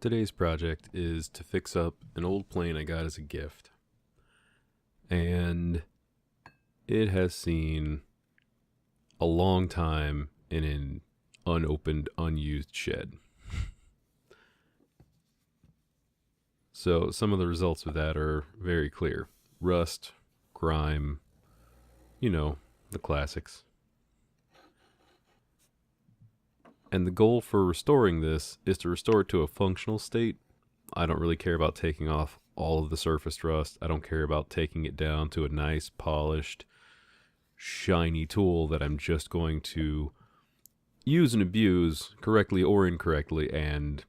Today's project is to fix up an old plane I got as a gift. And it has seen a long time in an unopened, unused shed. So some of the results of that are very clear. Rust, grime, the classics. And the goal for restoring this is to restore it to a functional state. I don't really care about taking off all of the surface rust. I don't care about taking it down to a nice, polished, shiny tool that I'm just going to use and abuse correctly or incorrectly, and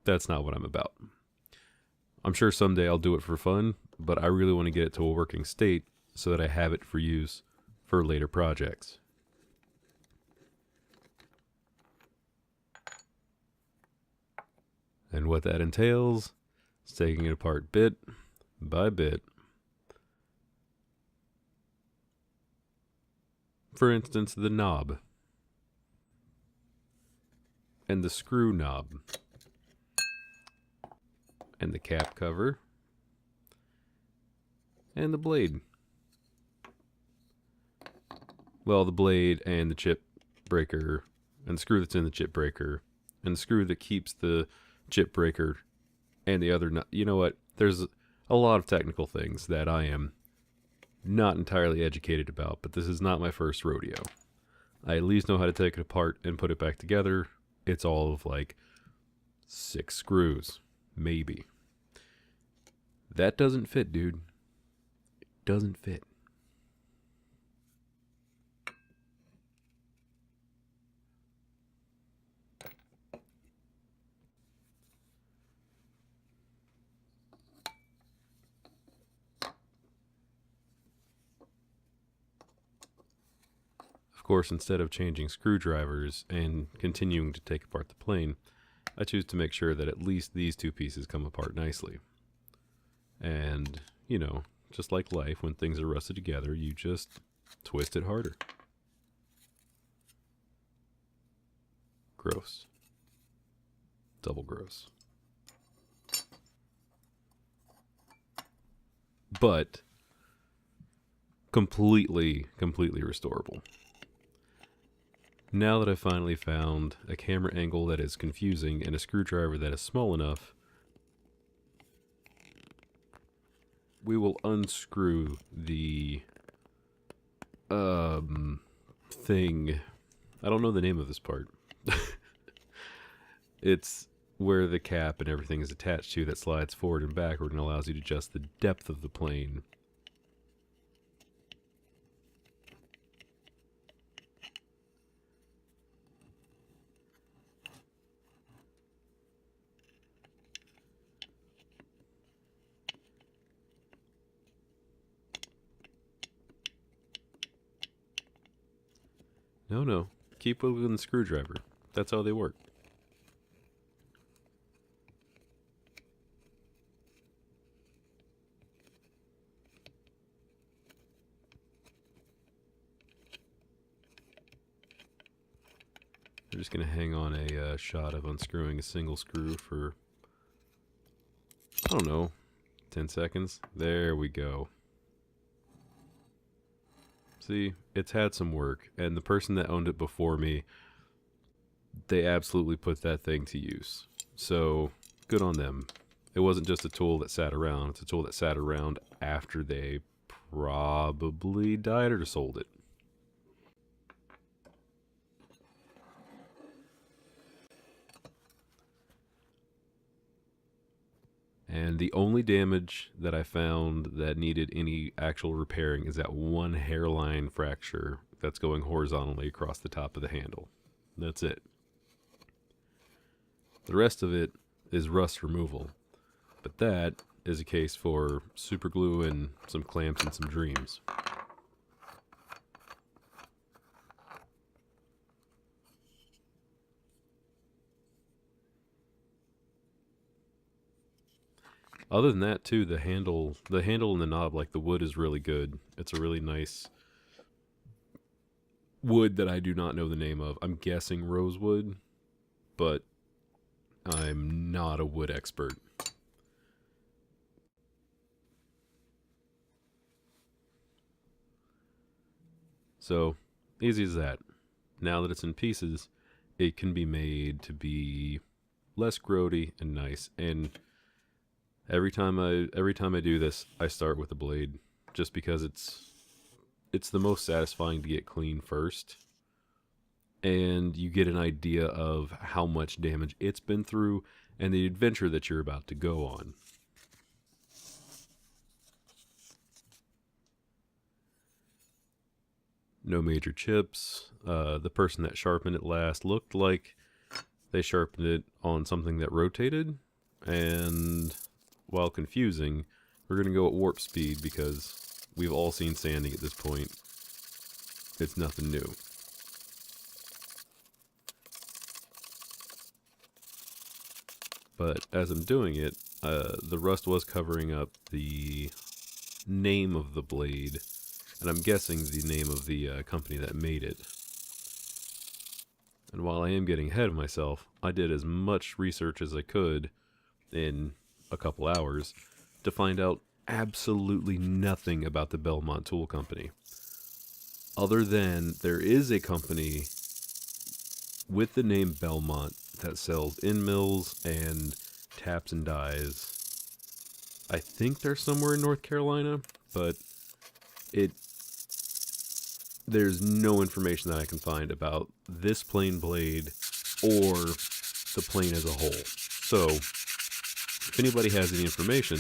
that's not what I'm about. I'm sure someday I'll do it for fun, but I really want to get it to a working state so that I have it for use for later projects. And what that entails is taking it apart bit by bit. For instance, the knob. And the screw knob. And the cap cover. And the blade. Well, the blade and the chip breaker. And the screw that's in the chip breaker. And the screw that keeps the chip breaker and the other nut. You know what? There's a lot of technical things that I am not entirely educated about, but this is not my first rodeo. I at least know how to take it apart and put it back together. It's all of like 6 screws, maybe. That doesn't fit, dude. It doesn't fit. Of course, instead of changing screwdrivers and continuing to take apart the plane, I choose to make sure that at least these 2 pieces come apart nicely. And, just like life, when things are rusted together, you just twist it harder. Gross. Double gross. But completely restorable. Now that I've finally found a camera angle that is confusing and a screwdriver that is small enough, we will unscrew the thing. I don't know the name of this part. It's where the cap and everything is attached to that slides forward and backward and allows you to adjust the depth of the plane. No. Keep moving the screwdriver. That's how they work. I'm just going to hang on a shot of unscrewing a single screw for, I don't know, 10 seconds. There we go. See, it's had some work, and the person that owned it before me, they absolutely put that thing to use. So, good on them. It wasn't just a tool that sat around, it's a tool that sat around after they probably died or sold it. And the only damage that I found that needed any actual repairing is that one hairline fracture that's going horizontally across the top of the handle. That's it. The rest of it is rust removal. But that is a case for super glue and some clamps and some dreams. Other than that, too, the handle and the knob, like the wood is really good. It's a really nice wood that I do not know the name of. I'm guessing rosewood, but I'm not a wood expert. So, easy as that. Now that it's in pieces, it can be made to be less grody and nice. And every time I do this, I start with a blade, just because it's the most satisfying to get clean first, and you get an idea of how much damage it's been through and the adventure that you're about to go on. No major chips. The person that sharpened it last looked like they sharpened it on something that rotated, and while confusing, we're going to go at warp speed because we've all seen sanding at this point. It's nothing new. But as I'm doing it, the rust was covering up the name of the blade, and I'm guessing the name of the company that made it. And while I am getting ahead of myself, I did as much research as I could in a couple hours to find out absolutely nothing about the Belmont Tool Company. Other than there is a company with the name Belmont that sells end mills and taps and dies. I think they're somewhere in North Carolina, but there's no information that I can find about this plane blade or the plane as a whole. So, if anybody has any information,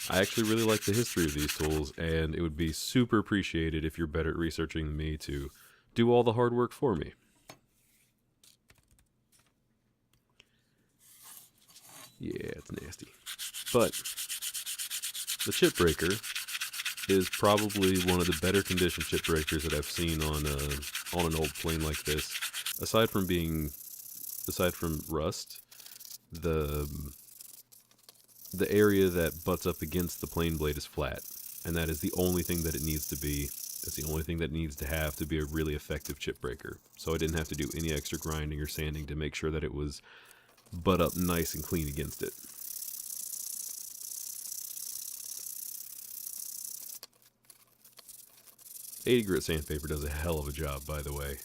I actually really like the history of these tools, and it would be super appreciated if you're better at researching than me to do all the hard work for me. Yeah, it's nasty. But the chip breaker is probably one of the better conditioned chip breakers that I've seen on an old plane like this. Aside from rust, the area that butts up against the plane blade is flat, and that is the only thing that it needs to be. It's the only thing that needs to have to be a really effective chip breaker. So I didn't have to do any extra grinding or sanding to make sure that it was butt up nice and clean against it. '80 grit sandpaper does a hell of a job, by the way.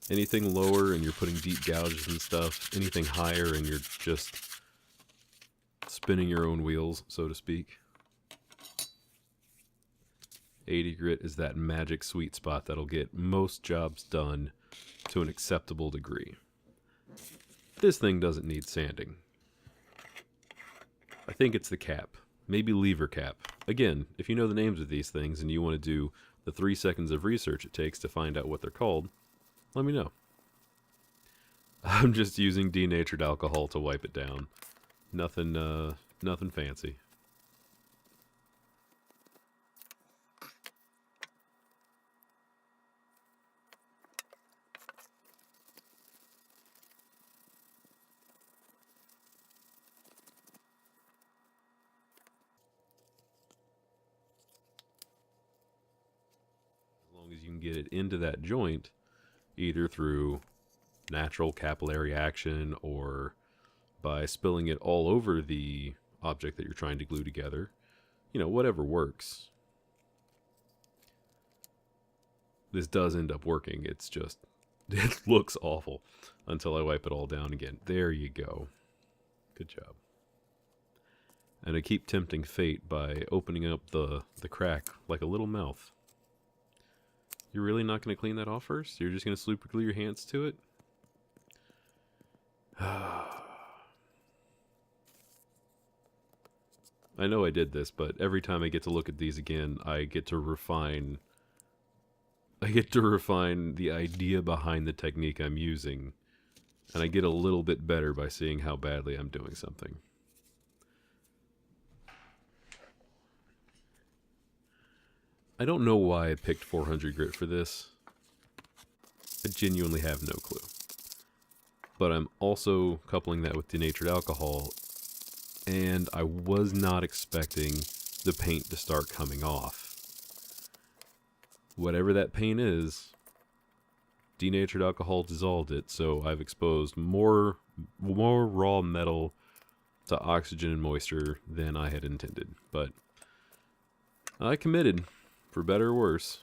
Anything lower and you're putting deep gouges and stuff, anything higher and you're just spinning your own wheels, so to speak. '80 grit is that magic sweet spot that'll get most jobs done to an acceptable degree. This thing doesn't need sanding. I think it's the cap. Maybe lever cap. Again, if you know the names of these things and you want to do the 3 seconds of research it takes to find out what they're called, let me know. I'm just using denatured alcohol to wipe it down. Nothing fancy. As long as you can get it into that joint, either through natural capillary action or by spilling it all over the object that you're trying to glue together, whatever works. This does end up working. It's just, it looks awful until I wipe it all down again. There you go. Good job. And I keep tempting fate by opening up the crack like a little mouth. You're really not going to clean that off first? You're just going to super glue your hands to it? I know I did this, but every time I get to look at these again, I get to refine the idea behind the technique I'm using, and I get a little bit better by seeing how badly I'm doing something. I don't know why I picked 400 grit for this. I genuinely have no clue. But I'm also coupling that with denatured alcohol, and I was not expecting the paint to start coming off. Whatever that paint is, denatured alcohol dissolved it, so I've exposed more raw metal to oxygen and moisture than I had intended. But I committed, for better or worse.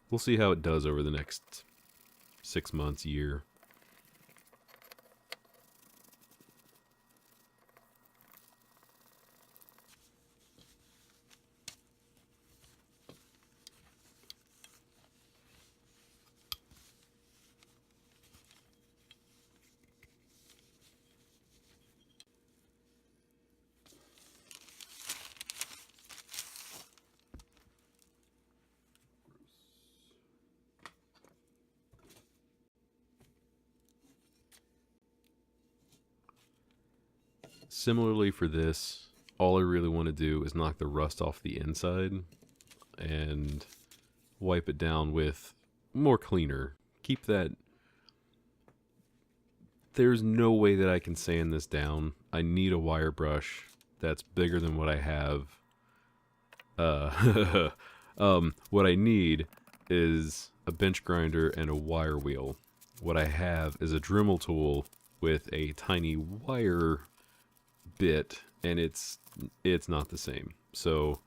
We'll see how it does over the next 6 months, year. Similarly for this, all I really want to do is knock the rust off the inside and wipe it down with more cleaner. Keep that. There's no way that I can sand this down. I need a wire brush that's bigger than what I have. What I need is a bench grinder and a wire wheel. What I have is a Dremel tool with a tiny wire bit, and it's not the same. So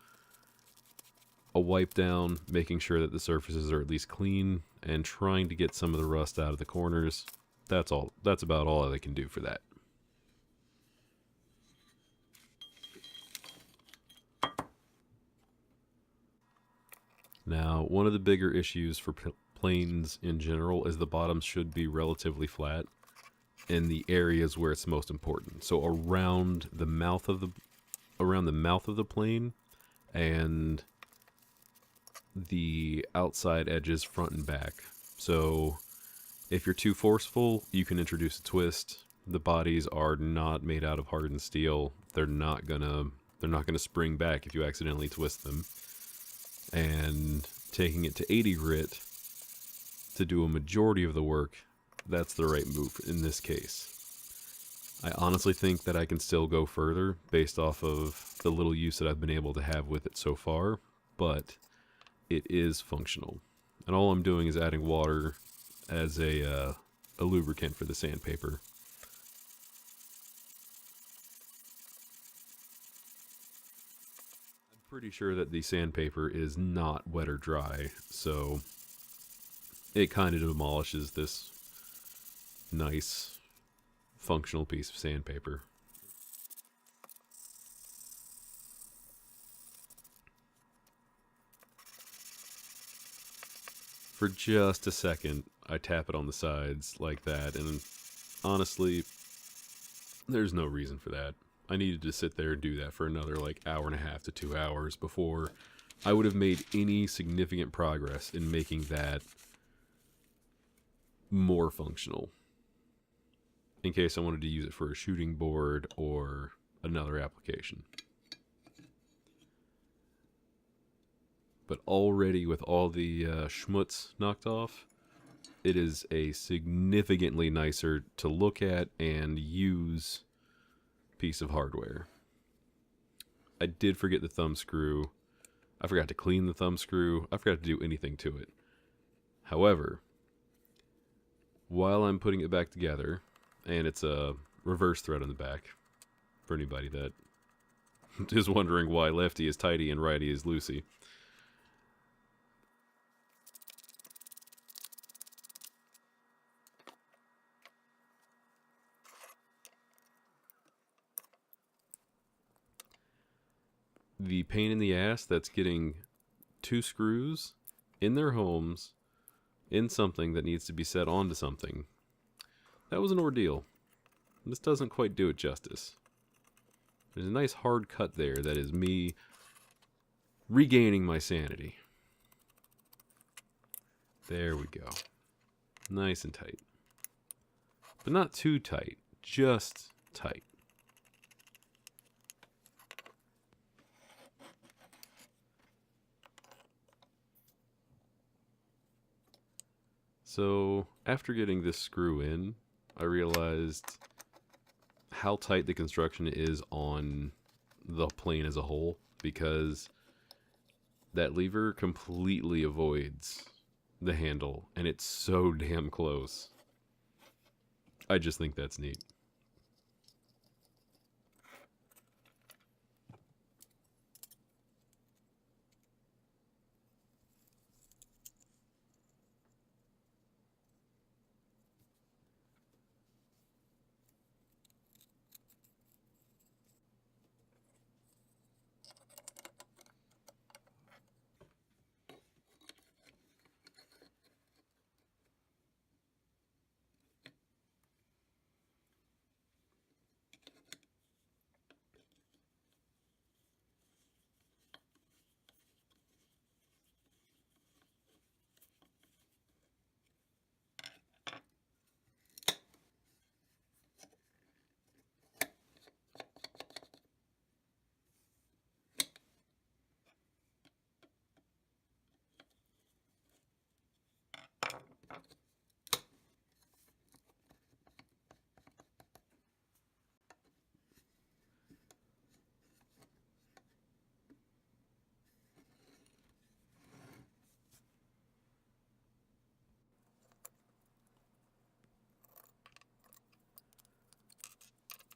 a wipe down, making sure that the surfaces are at least clean, and trying to get some of the rust out of the corners. That's all. That's about all I can do for that. Now, one of the bigger issues for planes in general is the bottoms should be relatively flat in the areas where it's most important. So around the mouth of the plane and the outside edges front and back. So if you're too forceful, you can introduce a twist. The bodies are not made out of hardened steel. They're not gonna spring back if you accidentally twist them. And taking it to 80 grit to do a majority of the work, that's the right move in this case. I honestly think that I can still go further based off of the little use that I've been able to have with it so far, but it is functional. And all I'm doing is adding water as a lubricant for the sandpaper. I'm pretty sure that the sandpaper is not wet or dry, so it kind of demolishes this nice functional piece of sandpaper. For just a second, I tap it on the sides like that, and honestly, there's no reason for that. I needed to sit there and do that for another like hour and a half to 2 hours before I would have made any significant progress in making that more functional, in case I wanted to use it for a shooting board or another application. But already with all the schmutz knocked off, it is a significantly nicer to look at and use piece of hardware. I did forget the thumb screw. I forgot to clean the thumb screw. I forgot to do anything to it. However, while I'm putting it back together, and it's a reverse thread on the back, for anybody that is wondering why lefty is tighty and righty is loosey. The pain in the ass that's getting 2 screws in their homes in something that needs to be set onto something, that was an ordeal. This doesn't quite do it justice. There's a nice hard cut there that is me regaining my sanity. There we go. Nice and tight. But not too tight, just tight. So, after getting this screw in, I realized how tight the construction is on the plane as a whole, because that lever completely avoids the handle, and it's so damn close. I just think that's neat.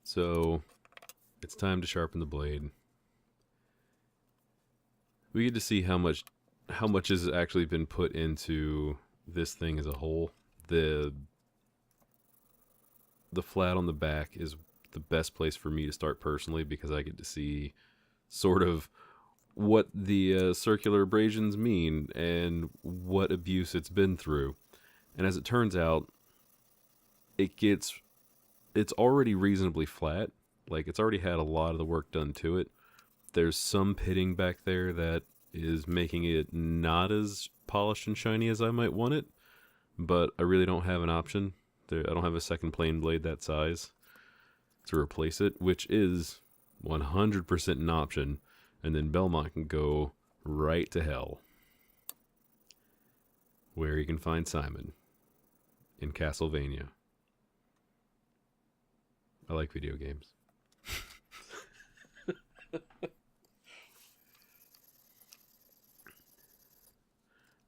So, it's time to sharpen the blade. We get to see how much has actually been put into this thing as a whole. The flat on the back is the best place for me to start personally, because I get to see sort of what the circular abrasions mean and what abuse it's been through. And as it turns out, it's already reasonably flat. Like, it's already had a lot of the work done to it. There's some pitting back there that is making it not as polished and shiny as I might want it, but I really don't have an option. I don't have a second plane blade that size to replace it, which is 100% an option, and then Belmont can go right to hell, where you can find Simon in Castlevania. I like video games.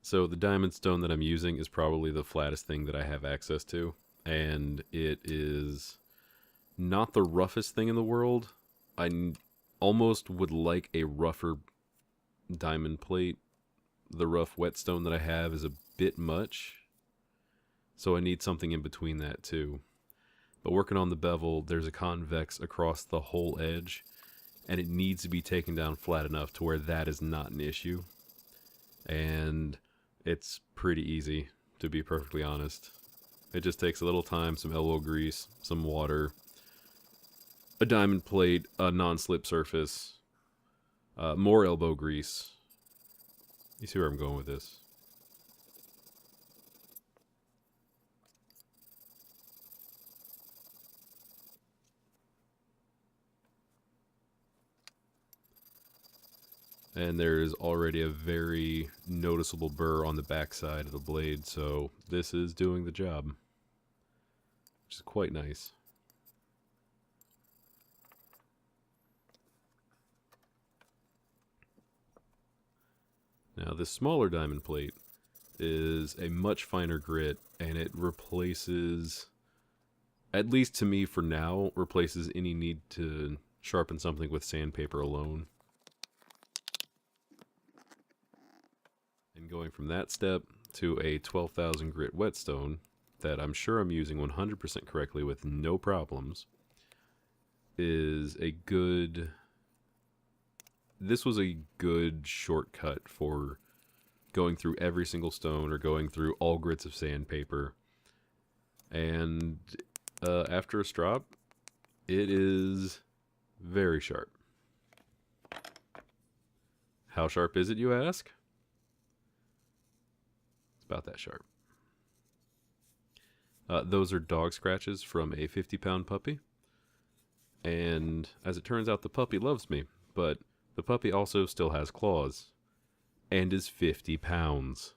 So the diamond stone that I'm using is probably the flattest thing that I have access to, and it is not the roughest thing in the world. Almost would like a rougher diamond plate. The rough whetstone that I have is a bit much, so I need something in between that too. But working on the bevel, there's a convex across the whole edge, and it needs to be taken down flat enough to where that is not an issue. And it's pretty easy, to be perfectly honest. It just takes a little time, some elbow grease, some water, a diamond plate, a non-slip surface, more elbow grease. You see where I'm going with this? And there's already a very noticeable burr on the backside of the blade, so this is doing the job, which is quite nice. Now this smaller diamond plate is a much finer grit, and it replaces, at least to me for now, replaces any need to sharpen something with sandpaper alone. And going from that step to a 12,000 grit whetstone that I'm sure I'm using 100% correctly with no problems is a good... This was a good shortcut for going through every single stone or going through all grits of sandpaper. And after a strop, it is very sharp. How sharp is it, you ask? About that sharp. Those are dog scratches from a 50-pound puppy. And as it turns out, the puppy loves me, but the puppy also still has claws and is 50 pounds.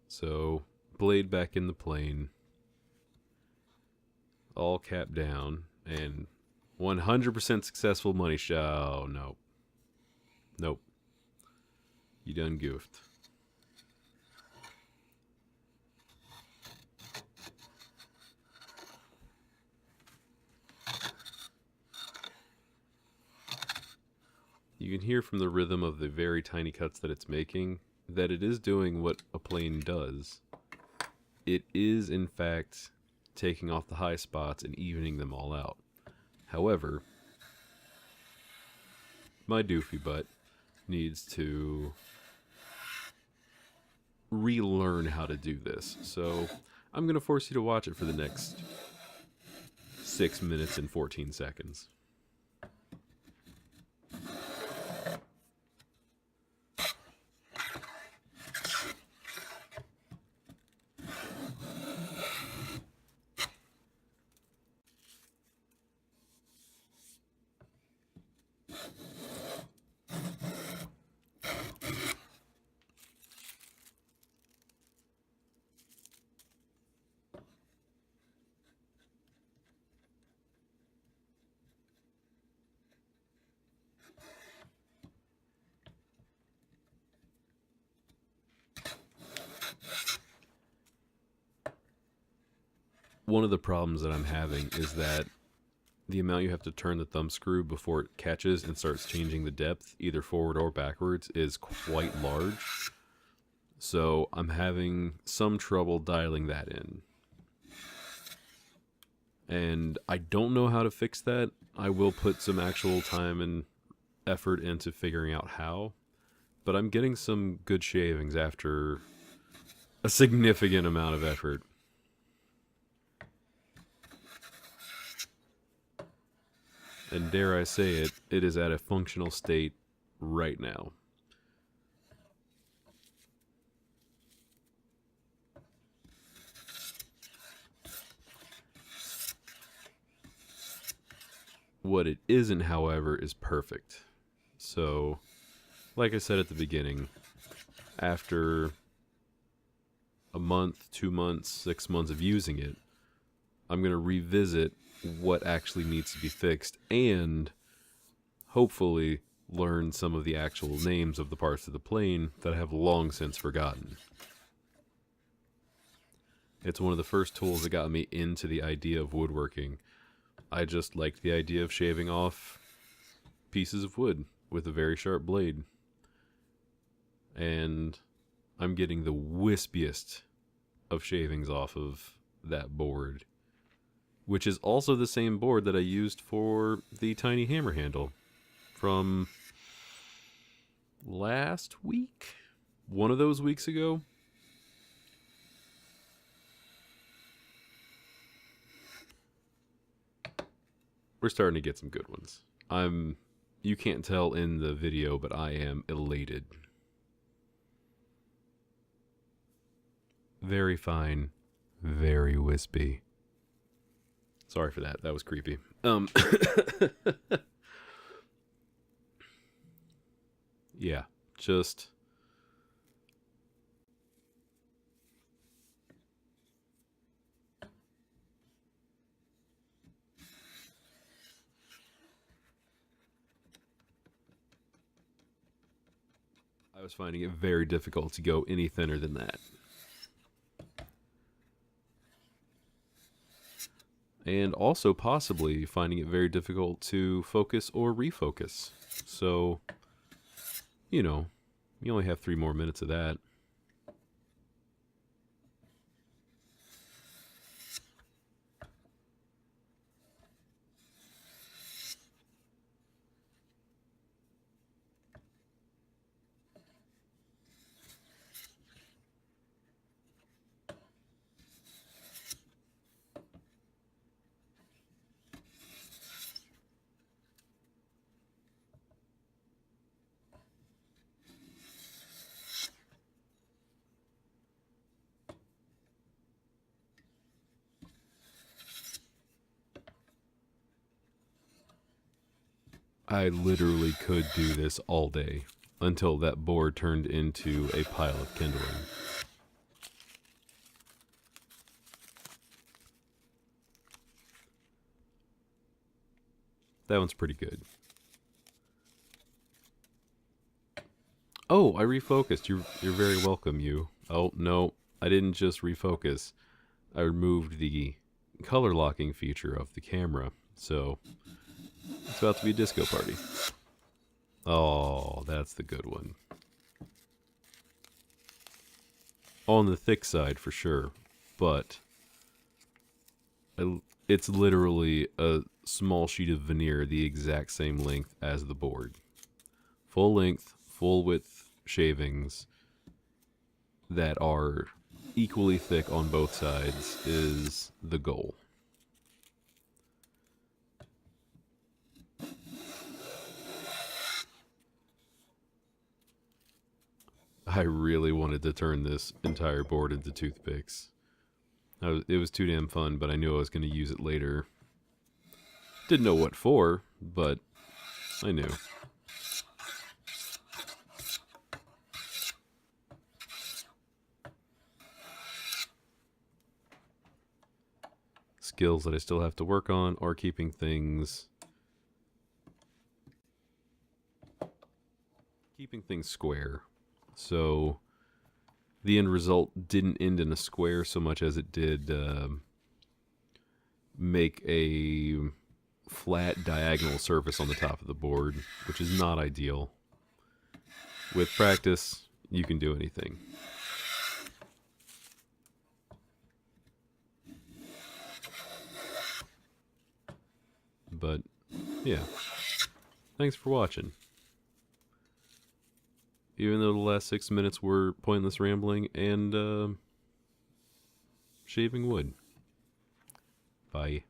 So, blade back in the plane, all capped down, and 100% successful money shot. Oh, no. Nope. You done goofed. You can hear from the rhythm of the very tiny cuts that it's making that it is doing what a plane does. It is, in fact, taking off the high spots and evening them all out. However, my doofy butt needs to relearn how to do this. So I'm going to force you to watch it for the next 6 minutes and 14 seconds. One of the problems that I'm having is that the amount you have to turn the thumb screw before it catches and starts changing the depth, either forward or backwards, is quite large. So I'm having some trouble dialing that in. And I don't know how to fix that. I will put some actual time and effort into figuring out how. But I'm getting some good shavings after a significant amount of effort. And dare I say it, it is at a functional state right now. What it isn't, however, is perfect. So, like I said at the beginning, after a month, 2 months, 6 months of using it, I'm going to revisit what actually needs to be fixed and hopefully learn some of the actual names of the parts of the plane that I have long since forgotten. It's one of the first tools that got me into the idea of woodworking. I just liked the idea of shaving off pieces of wood with a very sharp blade. And I'm getting the wispiest of shavings off of that board, which is also the same board that I used for the tiny hammer handle from last week? One of those weeks ago? We're starting to get some good ones. You can't tell in the video, but I am elated. Very fine, very wispy. Sorry for that. That was creepy. Yeah, just I was finding it very difficult to go any thinner than that. And also possibly finding it very difficult to focus or refocus. So, you know, you only have 3 more minutes of that. I literally could do this all day until that board turned into a pile of kindling. That one's pretty good. Oh, I refocused. You're very welcome, you. Oh, no. I didn't just refocus. I removed the color locking feature of the camera. So, it's about to be a disco party. Oh, that's the good one. On the thick side for sure, but it's literally a small sheet of veneer the exact same length as the board. Full length, full width shavings that are equally thick on both sides is the goal. I really wanted to turn this entire board into toothpicks. It was too damn fun, but I knew I was going to use it later. Didn't know what for, but I knew. Skills that I still have to work on are keeping things square. So the end result didn't end in a square so much as it did make a flat diagonal surface on the top of the board, which is not ideal. With practice, you can do anything. But, yeah. Thanks for watching. Even though the last 6 minutes were pointless rambling and shaving wood. Bye.